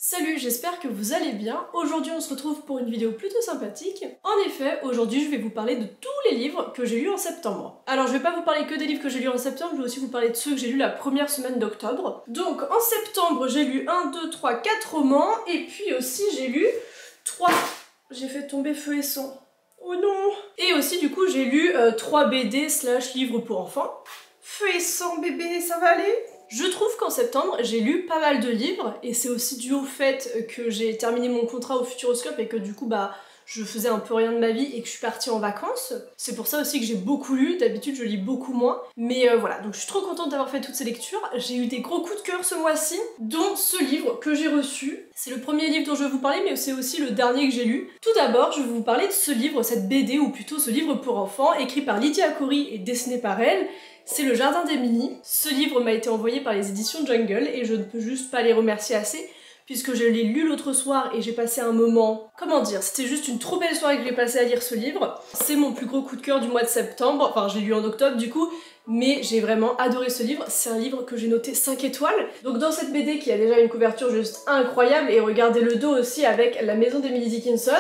Salut, j'espère que vous allez bien. Aujourd'hui on se retrouve pour une vidéo plutôt sympathique. En effet, aujourd'hui je vais vous parler de tous les livres que j'ai lus en septembre. Alors je vais pas vous parler que des livres que j'ai lus en septembre, je vais aussi vous parler de ceux que j'ai lus la première semaine d'octobre. Donc en septembre j'ai lu 1, 2, 3, 4 romans, et puis aussi j'ai lu 3... J'ai fait tomber Feu et Sang. Oh non! Et aussi du coup j'ai lu 3 BD / livres pour enfants. Feu et Sang bébé, ça va aller? Je trouve qu'en septembre, j'ai lu pas mal de livres, et c'est aussi dû au fait que j'ai terminé mon contrat au Futuroscope et que du coup, je faisais un peu rien de ma vie et que je suis partie en vacances. C'est pour ça aussi que j'ai beaucoup lu, d'habitude je lis beaucoup moins. Mais voilà, donc je suis trop contente d'avoir fait toutes ces lectures. J'ai eu des gros coups de cœur ce mois-ci, dont ce livre que j'ai reçu. C'est le premier livre dont je vais vous parler, mais c'est aussi le dernier que j'ai lu. Tout d'abord, je vais vous parler de ce livre, cette BD, ou plutôt ce livre pour enfants, écrit par Lydia Corry et dessiné par elle. C'est Le Jardin d'Émilie. Ce livre m'a été envoyé par les éditions Jungle et je ne peux juste pas les remercier assez puisque je l'ai lu l'autre soir et j'ai passé un moment... Comment dire, c'était juste une trop belle soirée que j'ai passée à lire ce livre. C'est mon plus gros coup de cœur du mois de septembre, enfin je l'ai lu en octobre du coup, mais j'ai vraiment adoré ce livre. C'est un livre que j'ai noté 5 étoiles. Donc dans cette BD qui a déjà une couverture juste incroyable, et regardez le dos aussi avec la maison d'Emily Dickinson.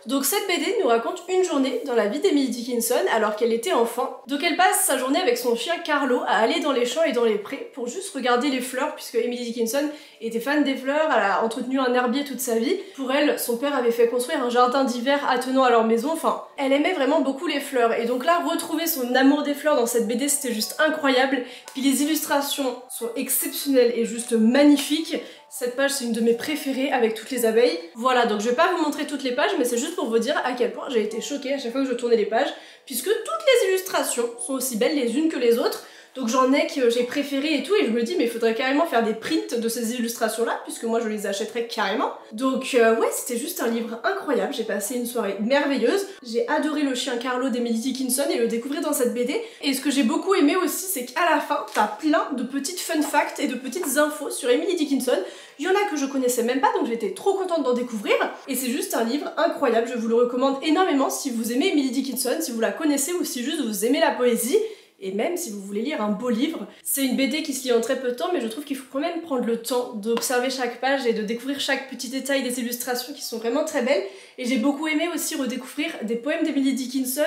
Donc cette BD nous raconte une journée dans la vie d'Emily Dickinson alors qu'elle était enfant. Donc elle passe sa journée avec son chien Carlo à aller dans les champs et dans les prés pour juste regarder les fleurs, puisque Emily Dickinson était fan des fleurs, elle a entretenu un herbier toute sa vie. Pour elle, son père avait fait construire un jardin d'hiver attenant à leur maison, enfin, elle aimait vraiment beaucoup les fleurs. Et donc là, retrouver son amour des fleurs dans cette BD, c'était juste incroyable. Puis les illustrations sont exceptionnelles et juste magnifiques. Cette page, c'est une de mes préférées avec toutes les abeilles. Voilà, donc je vais pas vous montrer toutes les pages, mais c'est juste pour vous dire à quel point j'ai été choquée à chaque fois que je tournais les pages, puisque toutes les illustrations sont aussi belles les unes que les autres. Donc j'en ai que j'ai préféré et tout, et je me dis mais il faudrait carrément faire des prints de ces illustrations là, puisque moi je les achèterais carrément. Donc ouais, c'était juste un livre incroyable, j'ai passé une soirée merveilleuse. J'ai adoré le chien Carlo d'Emily Dickinson et le découvrir dans cette BD. Et ce que j'ai beaucoup aimé aussi, c'est qu'à la fin, t'as plein de petites fun facts et de petites infos sur Emily Dickinson. Il y en a que je connaissais même pas, donc j'étais trop contente d'en découvrir. Et c'est juste un livre incroyable, je vous le recommande énormément si vous aimez Emily Dickinson, si vous la connaissez ou si juste vous aimez la poésie. Et même si vous voulez lire un beau livre, c'est une BD qui se lit en très peu de temps, mais je trouve qu'il faut quand même prendre le temps d'observer chaque page et de découvrir chaque petit détail des illustrations qui sont vraiment très belles. Et j'ai beaucoup aimé aussi redécouvrir des poèmes d'Emily Dickinson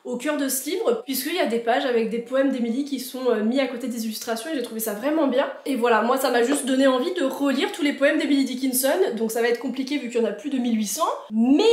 au cœur de ce livre, puisqu'il y a des pages avec des poèmes d'Emily qui sont mis à côté des illustrations et j'ai trouvé ça vraiment bien. Et voilà, moi ça m'a juste donné envie de relire tous les poèmes d'Emily Dickinson, donc ça va être compliqué vu qu'il y en a plus de 1800, mais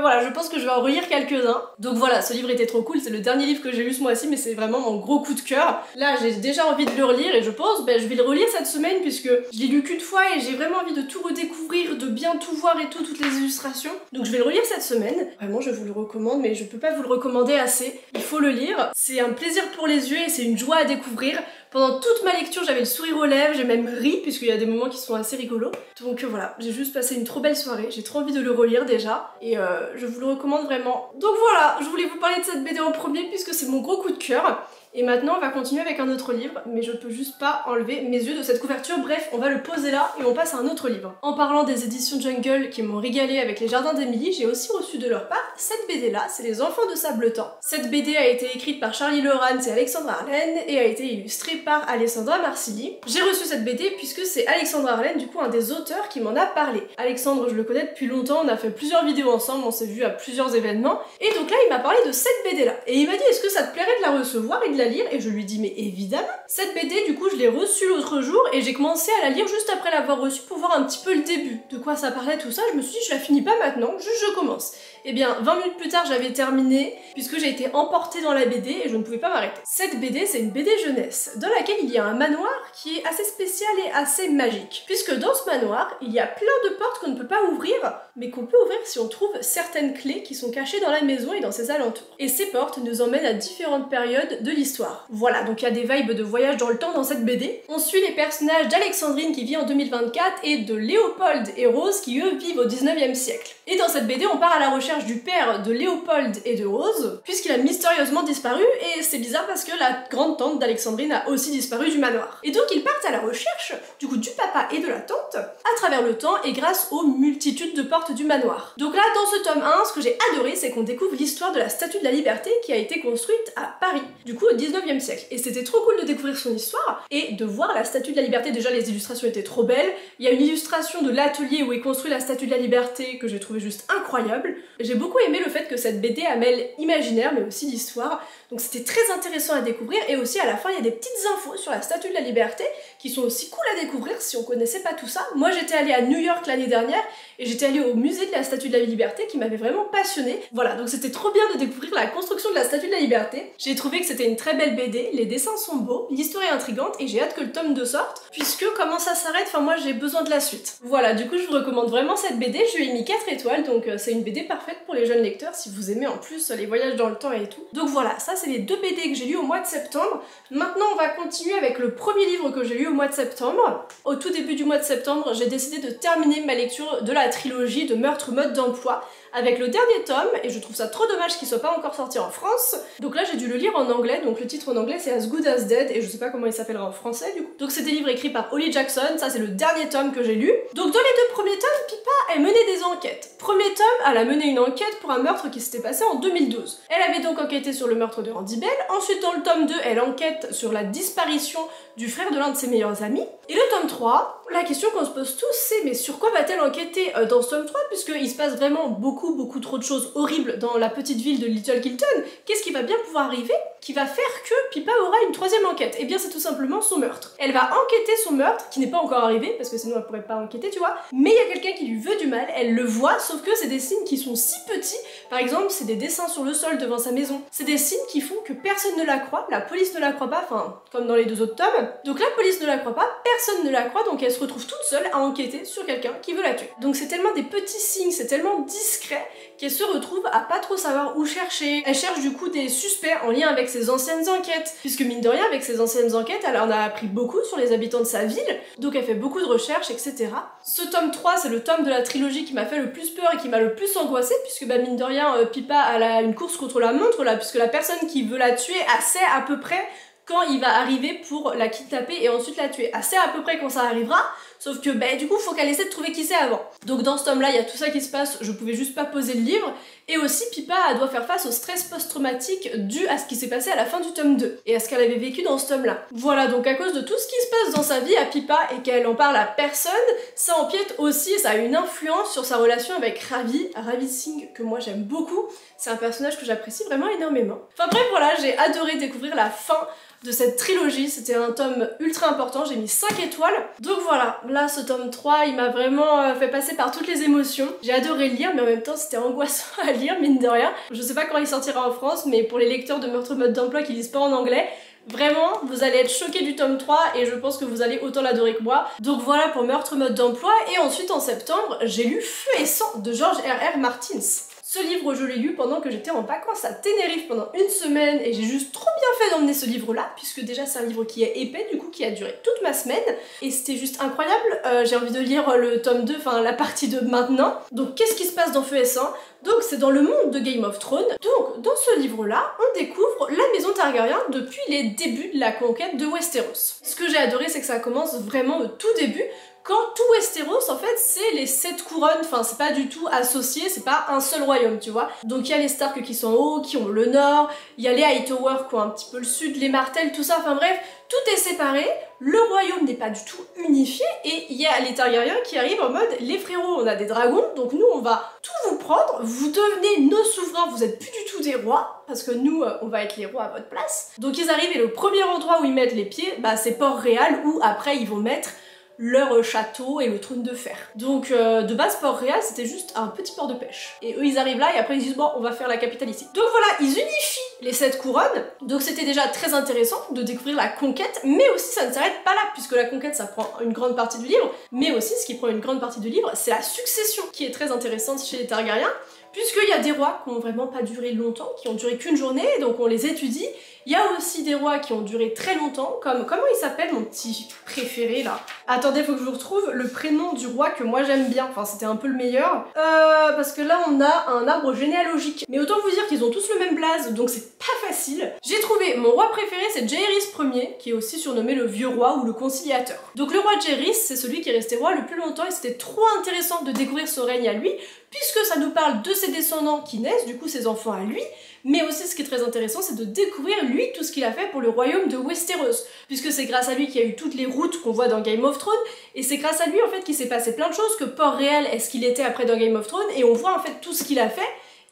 voilà, je pense que je vais en relire quelques-uns. Donc voilà, ce livre était trop cool, c'est le dernier livre que j'ai lu ce mois-ci, mais c'est vraiment mon gros coup de cœur. Là j'ai déjà envie de le relire et je pense je vais le relire cette semaine puisque je l'ai lu qu'une fois et j'ai vraiment envie de tout redécouvrir, de bien tout voir et tout, toutes les illustrations. Donc je vais le relire cette semaine. Vraiment je vous le recommande, mais je peux pas vous le recommander assez. Il faut le lire, c'est un plaisir pour les yeux et c'est une joie à découvrir. Pendant toute ma lecture, j'avais le sourire aux lèvres, j'ai même ri, puisqu'il y a des moments qui sont assez rigolos. Donc voilà, j'ai juste passé une trop belle soirée, j'ai trop envie de le relire déjà, et je vous le recommande vraiment. Donc voilà, je voulais vous parler de cette BD en premier, puisque c'est mon gros coup de cœur. Et maintenant, on va continuer avec un autre livre, mais je peux juste pas enlever mes yeux de cette couverture. Bref, on va le poser là et on passe à un autre livre. En parlant des éditions Jungle qui m'ont régalé avec Les Jardins d'Émilie, j'ai aussi reçu de leur part cette BD là, c'est Les Enfants de Sabletan. Cette BD a été écrite par Charlie Lawrence et Alexandra Arlen et a été illustrée par Alessandra Marsili. J'ai reçu cette BD puisque c'est Alexandra Arlen, du coup un des auteurs, qui m'en a parlé. Alexandre, je le connais depuis longtemps, on a fait plusieurs vidéos ensemble, on s'est vu à plusieurs événements, et donc là il m'a parlé de cette BD là. Et il m'a dit est-ce que ça te plairait de la recevoir et de la lire, et je lui dis mais évidemment. Cette BD du coup je l'ai reçue l'autre jour et j'ai commencé à la lire juste après l'avoir reçue pour voir un petit peu le début, de quoi ça parlait tout ça. Je me suis dit je la finis pas maintenant, juste je commence. Et bien 20 minutes plus tard j'avais terminé puisque j'ai été emportée dans la BD et je ne pouvais pas m'arrêter. Cette BD c'est une BD jeunesse dans laquelle il y a un manoir qui est assez spécial et assez magique, puisque dans ce manoir il y a plein de portes qu'on ne peut pas ouvrir mais qu'on peut ouvrir si on trouve certaines clés qui sont cachées dans la maison et dans ses alentours. Et ces portes nous emmènent à différentes périodes de l'histoire. Voilà, donc il y a des vibes de voyage dans le temps dans cette BD. On suit les personnages d'Alexandrine qui vit en 2024 et de Léopold et Rose qui eux vivent au 19e siècle. Et dans cette BD on part à la recherche du père de Léopold et de Rose, puisqu'il a mystérieusement disparu, et c'est bizarre parce que la grande tante d'Alexandrine a aussi disparu du manoir. Et donc ils partent à la recherche, du coup, du papa et de la tante, à travers le temps et grâce aux multitudes de portes du manoir. Donc là, dans ce tome 1, ce que j'ai adoré, c'est qu'on découvre l'histoire de la Statue de la Liberté qui a été construite à Paris, du coup au 19e siècle. Et c'était trop cool de découvrir son histoire et de voir la Statue de la Liberté. Déjà, les illustrations étaient trop belles. Il y a une illustration de l'atelier où est construite la Statue de la Liberté que j'ai trouvé juste incroyable. J'ai beaucoup aimé le fait que cette BD mêle imaginaire mais aussi l'histoire. Donc c'était très intéressant à découvrir et aussi à la fin il y a des petites infos sur la Statue de la Liberté qui sont aussi cool à découvrir si on connaissait pas tout ça. Moi j'étais allée à New York l'année dernière et j'étais allée au musée de la Statue de la Liberté qui m'avait vraiment passionnée. Voilà, donc c'était trop bien de découvrir la construction de la Statue de la Liberté. J'ai trouvé que c'était une très belle BD, les dessins sont beaux, l'histoire est intrigante et j'ai hâte que le tome 2 sorte puisque comment ça s'arrête, enfin moi j'ai besoin de la suite. Voilà, du coup je vous recommande vraiment cette BD, je lui ai mis 4 étoiles donc c'est une BD parfaite pour les jeunes lecteurs si vous aimez en plus les voyages dans le temps et tout. Donc voilà, ça c'est les 2 BD que j'ai lues au mois de septembre. Maintenant on va continuer avec le premier livre que j'ai lu au mois de septembre. Au tout début du mois de septembre, j'ai décidé de terminer ma lecture de la trilogie de Meurtre mode d'emploi avec le dernier tome, et je trouve ça trop dommage qu'il soit pas encore sorti en France. Donc là j'ai dû le lire en anglais, donc le titre en anglais c'est As Good As Dead, et je sais pas comment il s'appellera en français du coup. Donc c'est des livres écrits par Holly Jackson, ça c'est le dernier tome que j'ai lu. Donc dans les 2 premiers tomes, Pippa, elle menait des enquêtes. Premier tome, elle a mené une enquête pour un meurtre qui s'était passé en 2012. Elle avait donc enquêté sur le meurtre de Andy Bell, ensuite dans le tome 2, elle enquête sur la disparition du frère de l'un de ses meilleurs amis. Et le tome 3, la question qu'on se pose tous c'est mais sur quoi va-t-elle enquêter dans ce tome 3 puisqu'il se passe vraiment beaucoup trop de choses horribles dans la petite ville de Little Kilton. Qu'est-ce qui va bien pouvoir arriver qui va faire que Pippa aura une 3e enquête? Et bien c'est tout simplement son meurtre. Elle va enquêter son meurtre, qui n'est pas encore arrivé parce que sinon elle pourrait pas enquêter tu vois, mais il y a quelqu'un qui lui veut du mal, elle le voit sauf que c'est des signes qui sont si petits, par exemple c'est des dessins sur le sol devant sa maison, c'est des signes qui font que personne ne la croit, la police ne la croit pas, enfin comme dans les 2 autres tomes, donc la police ne la croit pas, personne ne la croit, donc elle se retrouve toute seule à enquêter sur quelqu'un qui veut la tuer. Donc c'est tellement des petits signes, c'est tellement discret qu'elle se retrouve à pas trop savoir où chercher. Elle cherche du coup des suspects en lien avec ses anciennes enquêtes, puisque mine de rien avec ses anciennes enquêtes elle en a appris beaucoup sur les habitants de sa ville, donc elle fait beaucoup de recherches etc. Ce tome 3 c'est le tome de la trilogie qui m'a fait le plus peur et qui m'a le plus angoissée, puisque bah mine de rien Pippa elle a une course contre la montre là, puisque la personne qui veut la tuer sait à peu près quand il va arriver pour la kidnapper et ensuite la tuer. Assez à peu près quand ça arrivera, sauf que bah du coup faut qu'elle essaie de trouver qui c'est avant. Donc dans ce tome là il y a tout ça qui se passe, je pouvais juste pas poser le livre, et aussi Pippa elle doit faire face au stress post-traumatique dû à ce qui s'est passé à la fin du tome 2, et à ce qu'elle avait vécu dans ce tome là. Voilà, donc à cause de tout ce qui se passe dans sa vie à Pippa et qu'elle en parle à personne, ça empiète aussi, ça a une influence sur sa relation avec Ravi Singh, que moi j'aime beaucoup, c'est un personnage que j'apprécie vraiment énormément. Enfin bref voilà, j'ai adoré découvrir la fin de cette trilogie, c'était un tome ultra important, j'ai mis 5 étoiles. Donc voilà, là ce tome 3 il m'a vraiment fait passer par toutes les émotions. J'ai adoré le lire mais en même temps c'était angoissant à lire mine de rien. Je sais pas quand il sortira en France mais pour les lecteurs de Meurtre mode d'emploi qui lisent pas en anglais, vraiment, vous allez être choqués du tome 3 et je pense que vous allez autant l'adorer que moi. Donc voilà pour Meurtre mode d'emploi, et ensuite en septembre, j'ai lu Feu et sang de George R.R. Martins. Ce livre, je l'ai lu pendant que j'étais en vacances à Tenerife pendant une semaine et j'ai juste trop bien fait d'emmener ce livre-là, puisque déjà c'est un livre qui est épais, du coup qui a duré toute ma semaine, et c'était juste incroyable. J'ai envie de lire le tome 2, enfin la partie 2 maintenant. Donc qu'est-ce qui se passe dans Feu et sang? Donc c'est dans le monde de Game of Thrones. Donc dans ce livre-là, on découvre la maison Targaryen depuis les débuts de la conquête de Westeros. Ce que j'ai adoré, c'est que ça commence vraiment au tout début, quand tout Westeros, en fait, c'est les 7 couronnes, enfin c'est pas du tout associé, c'est pas un seul royaume, tu vois. Donc il y a les Stark qui sont en haut, qui ont le nord, il y a les Hightower qui ont un petit peu le sud, les Martell, tout ça, enfin bref, tout est séparé, le royaume n'est pas du tout unifié, et il y a les Targaryens qui arrivent en mode, les frérots, on a des dragons, donc nous on va tout vous prendre, vous devenez nos souverains, vous êtes plus du tout des rois, parce que nous, on va être les rois à votre place. Donc ils arrivent et le premier endroit où ils mettent les pieds, bah c'est Port-Réal, où après ils vont mettre leur château et le trône de fer. Donc de base Port-Réal c'était juste un petit port de pêche. Et eux ils arrivent là et après ils disent bon on va faire la capitale ici. Donc voilà, ils unifient les 7 couronnes. Donc c'était déjà très intéressant de découvrir la conquête, mais aussi ça ne s'arrête pas là, puisque la conquête ça prend une grande partie du livre, mais aussi ce qui prend une grande partie du livre c'est la succession qui est très intéressante chez les Targaryens, puisqu'il y a des rois qui ont vraiment pas duré longtemps, qui ont duré qu'une journée, donc on les étudie, Il y a aussi des rois qui ont duré très longtemps, comme, comment il s'appelle mon petit préféré là? Attendez, faut que je vous retrouve le prénom du roi que moi j'aime bien, enfin c'était un peu le meilleur. Parce que là on a un arbre généalogique. Mais autant vous dire qu'ils ont tous le même blaze, donc c'est pas facile. J'ai trouvé mon roi préféré, c'est Jaehaerys Ier, qui est aussi surnommé le vieux roi ou le conciliateur. Donc le roi Jaehaerys, c'est celui qui est resté roi le plus longtemps et c'était trop intéressant de découvrir son règne à lui, puisque ça nous parle de ses descendants qui naissent, du coup ses enfants à lui, mais aussi ce qui est très intéressant, c'est de découvrir lui tout ce qu'il a fait pour le royaume de Westeros, puisque c'est grâce à lui qu'il y a eu toutes les routes qu'on voit dans Game of Thrones, et c'est grâce à lui en fait qu'il s'est passé plein de choses, que Port-Réal est ce qu'il était après dans Game of Thrones, et on voit en fait tout ce qu'il a fait,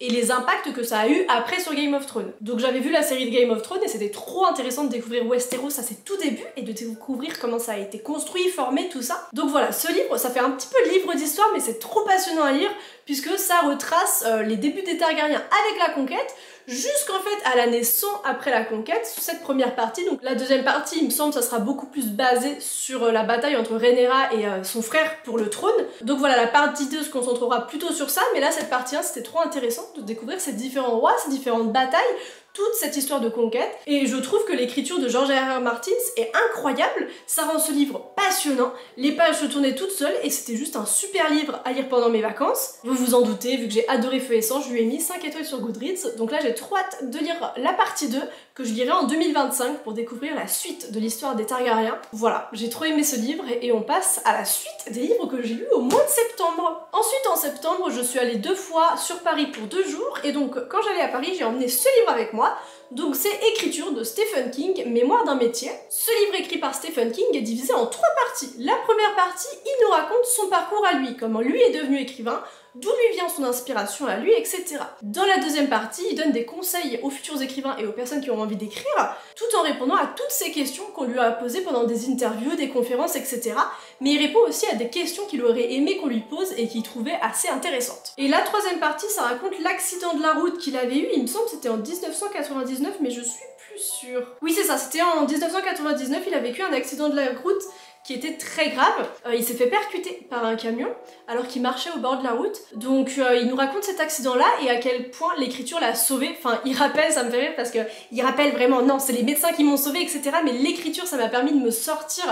et les impacts que ça a eu après sur Game of Thrones. Donc j'avais vu la série de Game of Thrones et c'était trop intéressant de découvrir Westeros à ses tout débuts et de découvrir comment ça a été construit, formé, tout ça. Donc voilà, ce livre, ça fait un petit peu de livre d'histoire mais c'est trop passionnant à lire puisque ça retrace les débuts des Targaryens avec la conquête jusqu'en fait à l'année 100 après la conquête, cette première partie. Donc la deuxième partie, il me semble, ça sera beaucoup plus basé sur la bataille entre Rhaenyra et son frère pour le trône. Donc voilà, la partie 2 se concentrera plutôt sur ça, mais là cette partie 1 c'était trop intéressant de découvrir ces différents rois, ces différentes batailles, toute cette histoire de conquête, et je trouve que l'écriture de George R.R. Martin est incroyable, ça rend ce livre passionnant, les pages se tournaient toutes seules, et c'était juste un super livre à lire pendant mes vacances. Vous vous en doutez, vu que j'ai adoré Feu et Sang, je lui ai mis 5 étoiles sur Goodreads, donc là j'ai trop hâte de lire la partie 2, que je lirai en 2025 pour découvrir la suite de l'histoire des Targaryens. Voilà, j'ai trop aimé ce livre, et on passe à la suite des livres que j'ai lus au mois de septembre. Ensuite, en septembre, je suis allée 2 fois sur Paris pour 2 jours, et donc quand j'allais à Paris, j'ai emmené ce livre avec moi. Donc c'est Écriture de Stephen King, Mémoire d'un métier. Ce livre écrit par Stephen King est divisé en 3 parties. La première partie, il nous raconte son parcours à lui, comment lui est devenu écrivain, d'où lui vient son inspiration à lui, etc. Dans la deuxième partie, il donne des conseils aux futurs écrivains et aux personnes qui ont envie d'écrire, tout en répondant à toutes ces questions qu'on lui a posées pendant des interviews, des conférences, etc. Mais il répond aussi à des questions qu'il aurait aimé qu'on lui pose et qu'il trouvait assez intéressantes. Et la troisième partie, ça raconte l'accident de la route qu'il avait eu, il me semble que c'était en 1999, mais je suis plus sûre. Oui c'est ça, c'était en 1999, il a vécu un accident de la route qui était très grave. Il s'est fait percuter par un camion alors qu'il marchait au bord de la route. Donc il nous raconte cet accident-là et à quel point l'écriture l'a sauvé. Enfin, il rappelle, ça me fait rire parce que il rappelle vraiment, non, c'est les médecins qui m'ont sauvé, etc. Mais l'écriture, ça m'a permis de me sortir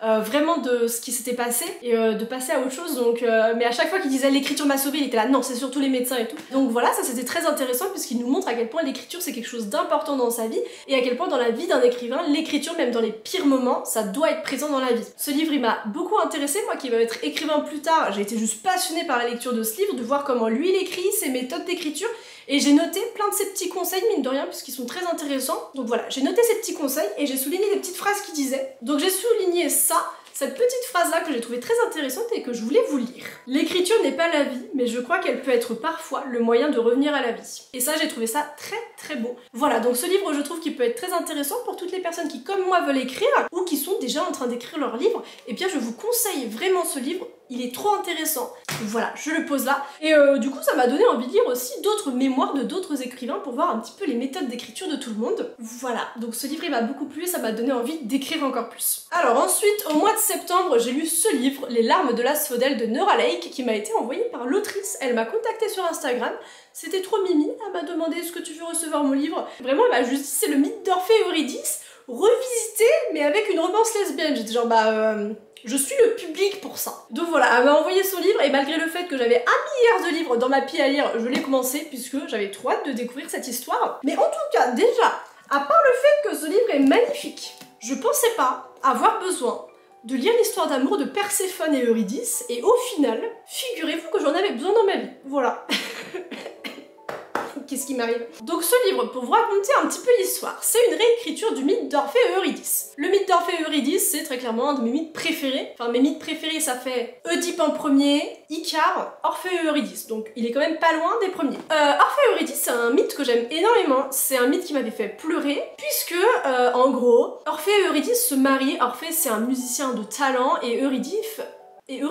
vraiment de ce qui s'était passé et de passer à autre chose. Donc, mais à chaque fois qu'il disait l'écriture m'a sauvé, il était là, non, c'est surtout les médecins et tout. Donc voilà, ça c'était très intéressant puisqu'il nous montre à quel point l'écriture c'est quelque chose d'important dans sa vie et à quel point dans la vie d'un écrivain, l'écriture, même dans les pires moments, ça doit être présent dans la vie. Ce livre il m'a beaucoup intéressée, moi qui vais être écrivain plus tard, j'ai été juste passionnée par la lecture de ce livre, de voir comment lui il écrit, ses méthodes d'écriture. Et j'ai noté plein de ces petits conseils, mine de rien, puisqu'ils sont très intéressants. Donc voilà, j'ai noté ces petits conseils et j'ai souligné des petites phrases qu'il disait. Donc j'ai souligné ça, cette petite phrase-là que j'ai trouvée très intéressante et que je voulais vous lire. L'écriture n'est pas la vie, mais je crois qu'elle peut être parfois le moyen de revenir à la vie. Et ça, j'ai trouvé ça très très beau. Voilà, donc ce livre, je trouve qu'il peut être très intéressant pour toutes les personnes qui, comme moi, veulent écrire ou qui sont déjà en train d'écrire leur livre. Et bien, je vous conseille vraiment ce livre. Il est trop intéressant. Voilà, je le pose là. Et du coup, ça m'a donné envie de lire aussi d'autres mémoires de d'autres écrivains pour voir un petit peu les méthodes d'écriture de tout le monde. Voilà, donc ce livre il m'a beaucoup plu et ça m'a donné envie d'écrire encore plus. Alors ensuite, au mois de septembre, j'ai lu ce livre, Les larmes de l'asphodèle de Nora Lake, qui m'a été envoyé par l'autrice. Elle m'a contactée sur Instagram. C'était trop mimi, elle m'a demandé est-ce que tu veux recevoir mon livre. Vraiment, elle m'a juste dit c'est le mythe d'Orphée et Eurydice, revisité mais avec une romance lesbienne. J'étais genre je suis le public pour ça. Donc voilà, elle m'a envoyé son livre et malgré le fait que j'avais 1 milliard de livres dans ma pile à lire, je l'ai commencé puisque j'avais trop hâte de découvrir cette histoire. Mais en tout cas, déjà, à part le fait que ce livre est magnifique, je pensais pas avoir besoin de lire l'histoire d'amour de Perséphone et Eurydice et au final, figurez-vous que j'en avais besoin dans ma vie. Voilà. Qu'est-ce qui m'arrive? Donc ce livre, pour vous raconter un petit peu l'histoire, c'est une réécriture du mythe d'Orphée et Eurydice. Le mythe d'Orphée et Eurydice, c'est très clairement un de mes mythes préférés. Enfin, mes mythes préférés, ça fait Oedipe en premier, Icare, Orphée et Eurydice. Donc il est quand même pas loin des premiers. Orphée et Eurydice, c'est un mythe que j'aime énormément. C'est un mythe qui m'avait fait pleurer, puisque, en gros, Orphée et Eurydice se marient. Orphée, c'est un musicien de talent, et Eurydice... Et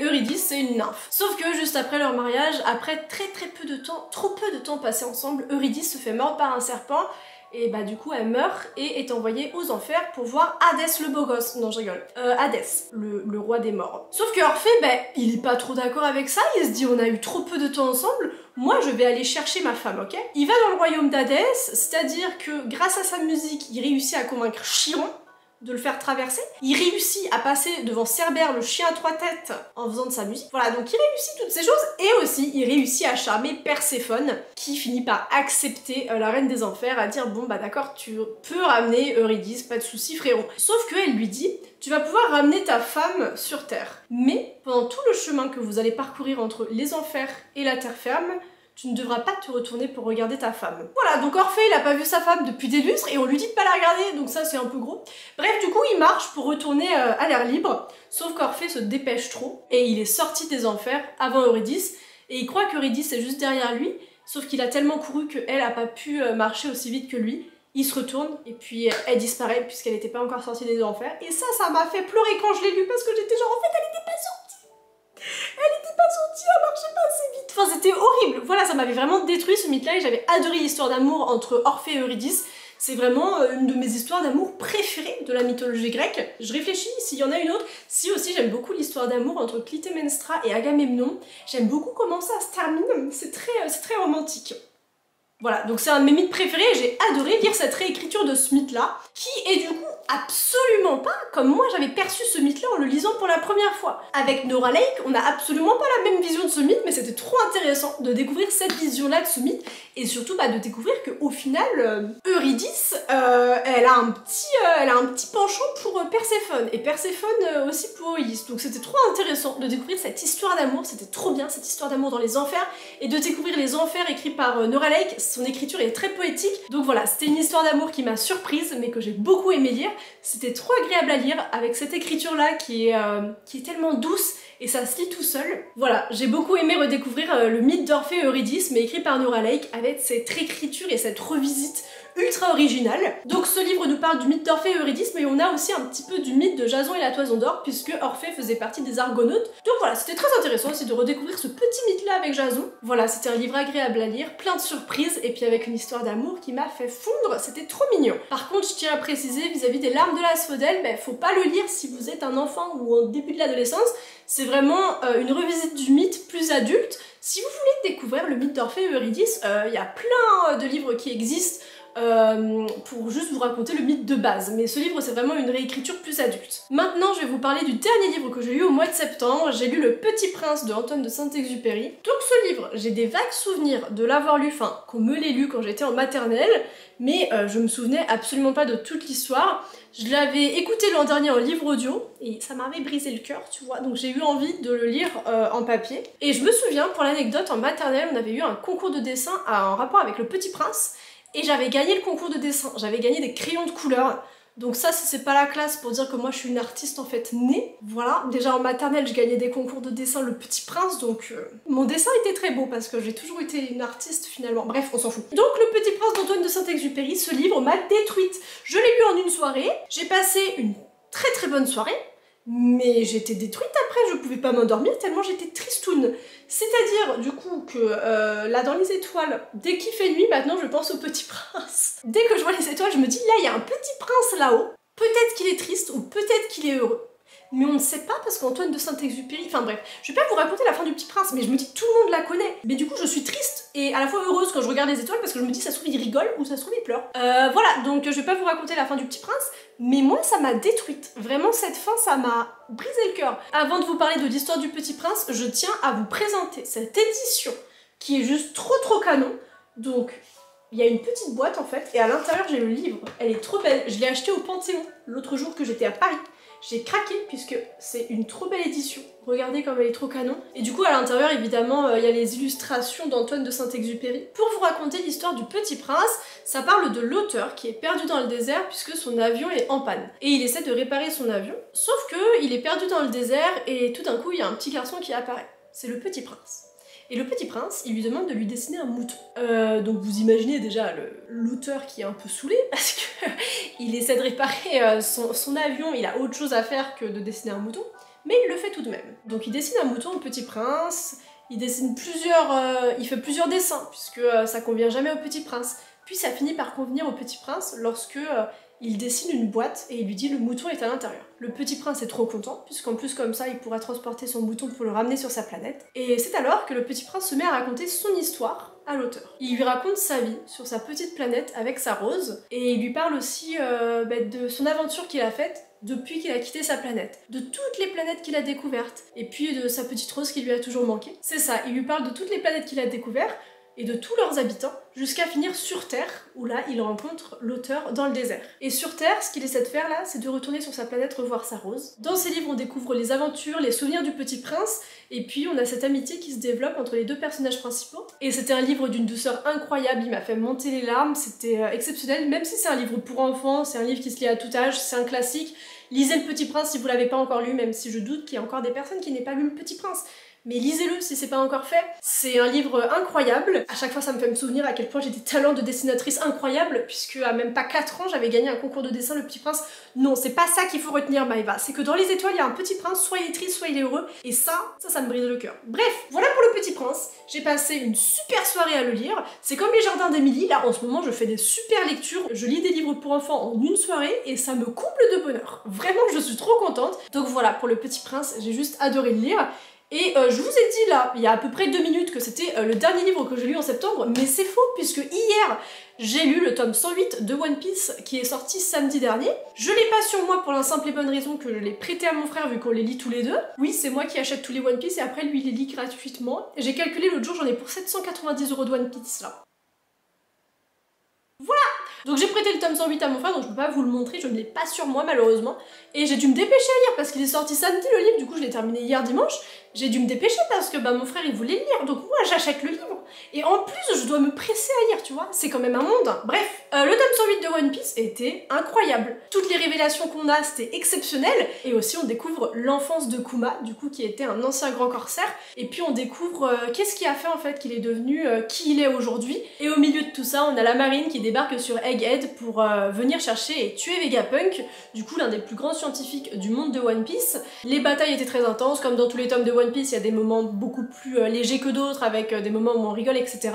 Eurydice, c'est une nymphe. Sauf que juste après leur mariage, après très peu de temps, trop peu de temps passé ensemble, Eurydice se fait mordre par un serpent et bah du coup elle meurt et est envoyée aux enfers pour voir Hadès le beau gosse. Non je rigole. Hadès, le roi des morts. Sauf que Orphée, il est pas trop d'accord avec ça, il se dit on a eu trop peu de temps ensemble, moi je vais aller chercher ma femme, ok? Il va dans le royaume d'Hadès, c'est-à-dire que grâce à sa musique, il réussit à convaincre Chiron de le faire traverser. Il réussit à passer devant Cerbère, le chien à 3 têtes, en faisant de sa musique. Voilà, donc il réussit toutes ces choses, et aussi il réussit à charmer Perséphone, qui finit par accepter la reine des enfers, à dire bon bah d'accord, tu peux ramener Eurydice, pas de soucis frérot. Sauf qu'elle lui dit, tu vas pouvoir ramener ta femme sur Terre, mais pendant tout le chemin que vous allez parcourir entre les enfers et la terre ferme, tu ne devras pas te retourner pour regarder ta femme. Voilà, donc Orphée, il a pas vu sa femme depuis des lustres et on lui dit de pas la regarder, donc ça c'est un peu gros. Bref, du coup, il marche pour retourner à l'air libre, sauf qu'Orphée se dépêche trop et il est sorti des enfers avant Eurydice et il croit qu'Eurydice est juste derrière lui, sauf qu'il a tellement couru qu'elle a pas pu marcher aussi vite que lui. Il se retourne et puis elle disparaît puisqu'elle n'était pas encore sortie des enfers. Et ça m'a fait pleurer quand je l'ai lu parce que j'étais genre en fait elle était pas sortie. Elle était pas sortie, elle marchait pas assez vite. Enfin c'était horrible. Voilà, ça m'avait vraiment détruit ce mythe-là et j'avais adoré l'histoire d'amour entre Orphée et Eurydice. C'est vraiment une de mes histoires d'amour préférées de la mythologie grecque. Je réfléchis s'il y en a une autre. Si aussi j'aime beaucoup l'histoire d'amour entre Clytemnestra et Agamemnon. J'aime beaucoup comment ça se termine. C'est très romantique. Voilà, donc c'est un de mes mythes préférés et j'ai adoré lire cette réécriture de ce mythe-là, qui est du coup absolument pas comme moi j'avais perçu ce mythe-là en le lisant pour la première fois. Avec Nora Lake, on n'a absolument pas la même vision de ce mythe, mais c'était trop intéressant de découvrir cette vision-là de ce mythe, et surtout de découvrir qu'au final, Eurydice, elle a un petit penchant pour Perséphone, et Perséphone aussi pour Ulysse. Donc c'était trop intéressant de découvrir cette histoire d'amour, c'était trop bien cette histoire d'amour dans les enfers, et de découvrir les enfers écrits par Nora Lake. Son écriture est très poétique, donc voilà, c'était une histoire d'amour qui m'a surprise, mais que j'ai beaucoup aimé lire. C'était trop agréable à lire, avec cette écriture-là qui est tellement douce, et ça se lit tout seul. Voilà, j'ai beaucoup aimé redécouvrir le mythe d'Orphée et Eurydice, mais écrit par Nora Lake, avec cette réécriture et cette revisite ultra originale. Donc ce livre nous parle du mythe d'Orphée et Eurydice, mais on a aussi un petit peu du mythe de Jason et la Toison d'Or, puisque Orphée faisait partie des Argonautes. Donc voilà, c'était très intéressant aussi de redécouvrir ce petit mythe-là avec Jason. Voilà, c'était un livre agréable à lire, plein de surprises, et puis avec une histoire d'amour qui m'a fait fondre, c'était trop mignon. Par contre, je tiens à préciser vis-à-vis des larmes de l'asphodèle, faut pas le lire si vous êtes un enfant ou au début de l'adolescence, c'est vraiment une revisite du mythe plus adulte. Si vous voulez découvrir le mythe d'Orphée et Eurydice, il y a plein de livres qui existent pour juste vous raconter le mythe de base, mais ce livre c'est vraiment une réécriture plus adulte. Maintenant je vais vous parler du dernier livre que j'ai lu au mois de septembre. J'ai lu Le Petit Prince de Antoine de Saint-Exupéry. Donc ce livre, j'ai des vagues souvenirs de l'avoir lu, enfin qu'on me l'ait lu quand j'étais en maternelle, mais je me souvenais absolument pas de toute l'histoire. Je l'avais écouté l'an dernier en livre audio et ça m'avait brisé le cœur, tu vois, donc j'ai eu envie de le lire en papier. Et je me souviens, pour l'anecdote, en maternelle on avait eu un concours de dessin en rapport avec Le Petit Prince. Et j'avais gagné le concours de dessin, j'avais gagné des crayons de couleur. Donc ça, c'est pas la classe pour dire que moi je suis une artiste en fait née. Voilà, déjà en maternelle, je gagnais des concours de dessin Le Petit Prince, donc mon dessin était très beau parce que j'ai toujours été une artiste finalement. Bref, on s'en fout. Donc Le Petit Prince d'Antoine de Saint-Exupéry, ce livre m'a détruite. Je l'ai lu en une soirée, j'ai passé une très bonne soirée, mais j'étais détruite après, je pouvais pas m'endormir tellement j'étais tristoune. C'est-à-dire, du coup, que là, dans les étoiles, dès qu'il fait nuit, maintenant, je pense au Petit Prince. Dès que je vois les étoiles, je me dis, là, il y a un petit prince là-haut. Peut-être qu'il est triste ou peut-être qu'il est heureux. Mais on ne sait pas parce qu'Antoine de Saint-Exupéry... Enfin bref, je vais pas vous raconter la fin du Petit Prince, mais je me dis, tout le monde la connaît. Mais du coup, je suis triste et à la fois heureuse quand je regarde les étoiles parce que je me dis, ça se trouve, il rigole ou ça se trouve, il pleure. Voilà, donc je vais pas vous raconter la fin du Petit Prince, mais moi, ça m'a détruite. Vraiment, cette fin, ça m'a brisé le cœur. Avant de vous parler de l'histoire du Petit Prince, je tiens à vous présenter cette édition qui est juste trop canon. Donc, il y a une petite boîte en fait, et à l'intérieur, j'ai le livre. Elle est trop belle. Je l'ai acheté au Panthéon l'autre jour que j'étais à Paris. J'ai craqué puisque c'est une trop belle édition. Regardez comme elle est trop canon. Et du coup à l'intérieur évidemment il y a les illustrations d'Antoine de Saint-Exupéry. Pour vous raconter l'histoire du Petit Prince, ça parle de l'auteur qui est perdu dans le désert puisque son avion est en panne. Et il essaie de réparer son avion, sauf que il est perdu dans le désert et tout d'un coup il y a un petit garçon qui apparaît. C'est le Petit Prince. Et le Petit Prince, il lui demande de lui dessiner un mouton. Donc vous imaginez déjà l'auteur qui est un peu saoulé parce que il essaie de réparer son avion, il a autre chose à faire que de dessiner un mouton, mais il le fait tout de même. Donc il dessine un mouton au Petit Prince, il dessine il fait plusieurs dessins puisque ça convient jamais au Petit Prince. Puis ça finit par convenir au Petit Prince lorsque il dessine une boîte et il lui dit le mouton est à l'intérieur. Le Petit Prince est trop content, puisqu'en plus comme ça il pourra transporter son mouton pour le ramener sur sa planète. Et c'est alors que le Petit Prince se met à raconter son histoire à l'auteur. Il lui raconte sa vie sur sa petite planète avec sa rose, et il lui parle aussi de son aventure qu'il a faite depuis qu'il a quitté sa planète, de toutes les planètes qu'il a découvertes, et puis de sa petite rose qui lui a toujours manqué. C'est ça, il lui parle de toutes les planètes qu'il a découvertes, et de tous leurs habitants, jusqu'à finir sur Terre, où là, il rencontre l'auteur dans le désert. Et sur Terre, ce qu'il essaie de faire là, c'est de retourner sur sa planète revoir sa rose. Dans ces livres, on découvre les aventures, les souvenirs du Petit Prince, et puis on a cette amitié qui se développe entre les deux personnages principaux. Et c'était un livre d'une douceur incroyable, il m'a fait monter les larmes, c'était exceptionnel, même si c'est un livre pour enfants, c'est un livre qui se lit à tout âge, c'est un classique. Lisez Le Petit Prince si vous l'avez pas encore lu, même si je doute qu'il y ait encore des personnes qui n'aient pas lu Le Petit Prince. Mais lisez-le si c'est pas encore fait. C'est un livre incroyable. À chaque fois, ça me fait me souvenir à quel point j'ai des talents de dessinatrice incroyables, puisque à même pas 4 ans, j'avais gagné un concours de dessin Le Petit Prince. Non, c'est pas ça qu'il faut retenir, Maëva. C'est que dans les étoiles, il y a un petit prince, soit il est triste, soit il est heureux. Et ça me brise le cœur. Bref, voilà pour Le Petit Prince. J'ai passé une super soirée à le lire. C'est comme Les Jardins d'Émilie. Là, en ce moment, je fais des super lectures. Je lis des livres pour enfants en une soirée et ça me comble de bonheur. Vraiment, je suis trop contente. Donc voilà, pour Le Petit Prince, j'ai juste adoré le lire. Et je vous ai dit là, il y a à peu près 2 minutes que c'était le dernier livre que j'ai lu en septembre, mais c'est faux puisque hier j'ai lu le tome 108 de One Piece qui est sorti samedi dernier. Je l'ai pas sur moi pour la simple et bonne raison que je l'ai prêté à mon frère vu qu'on les lit tous les deux. Oui, c'est moi qui achète tous les One Piece et après lui il les lit gratuitement. J'ai calculé l'autre jour, j'en ai pour 790 € de One Piece là. Voilà! Donc j'ai prêté le tome 108 à mon frère, donc je peux pas vous le montrer, je ne l'ai pas sur moi malheureusement. Et j'ai dû me dépêcher à lire parce qu'il est sorti samedi le livre, du coup je l'ai terminé hier dimanche. J'ai dû me dépêcher parce que mon frère il voulait le lire, donc moi j'achète le livre. Et en plus je dois me presser à lire, tu vois, c'est quand même un monde. Bref, le tome 108 de One Piece était incroyable. Toutes les révélations qu'on a, c'était exceptionnel. Et aussi on découvre l'enfance de Kuma, du coup qui était un ancien grand corsaire. Et puis on découvre qu'est-ce qui a fait en fait qu'il est devenu qui il est aujourd'hui. Et au milieu de tout ça, on a la marine qui débarque sur Egghead pour venir chercher et tuer Vegapunk, du coup l'un des plus grands scientifiques du monde de One Piece. Les batailles étaient très intenses, comme dans tous les tomes de One Piece, il y a des moments beaucoup plus légers que d'autres, avec des moments où on rigole, etc.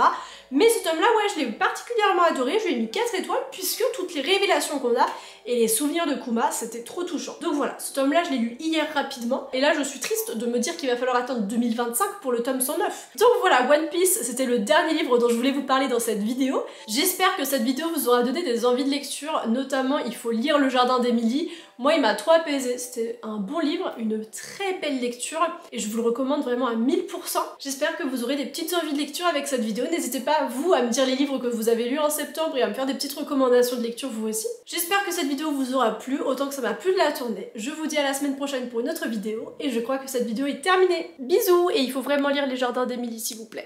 Mais ce tome-là, ouais, je l'ai particulièrement adoré, je lui ai mis 4 étoiles, puisque toutes les révélations qu'on a et les souvenirs de Kuma, c'était trop touchant. Donc voilà, ce tome-là, je l'ai lu hier rapidement, et là, je suis triste de me dire qu'il va falloir attendre 2025 pour le tome 109. Donc voilà, One Piece, c'était le dernier livre dont je voulais vous parler dans cette vidéo. J'espère que cette vidéo vous aura donné des envies de lecture, notamment, il faut lire Le Jardin d'Émilie. Moi, il m'a trop apaisé, c'était un bon livre, une très belle lecture, et je vous le recommande vraiment à 1000%. J'espère que vous aurez des petites envies de lecture avec cette vidéo. N'hésitez pas, vous, à me dire les livres que vous avez lus en septembre et à me faire des petites recommandations de lecture vous aussi. J'espère que cette vidéo vous aura plu, autant que ça m'a plu de la tourner. Je vous dis à la semaine prochaine pour une autre vidéo, et je crois que cette vidéo est terminée. Bisous, et il faut vraiment lire Les Jardins d'Émilie, s'il vous plaît.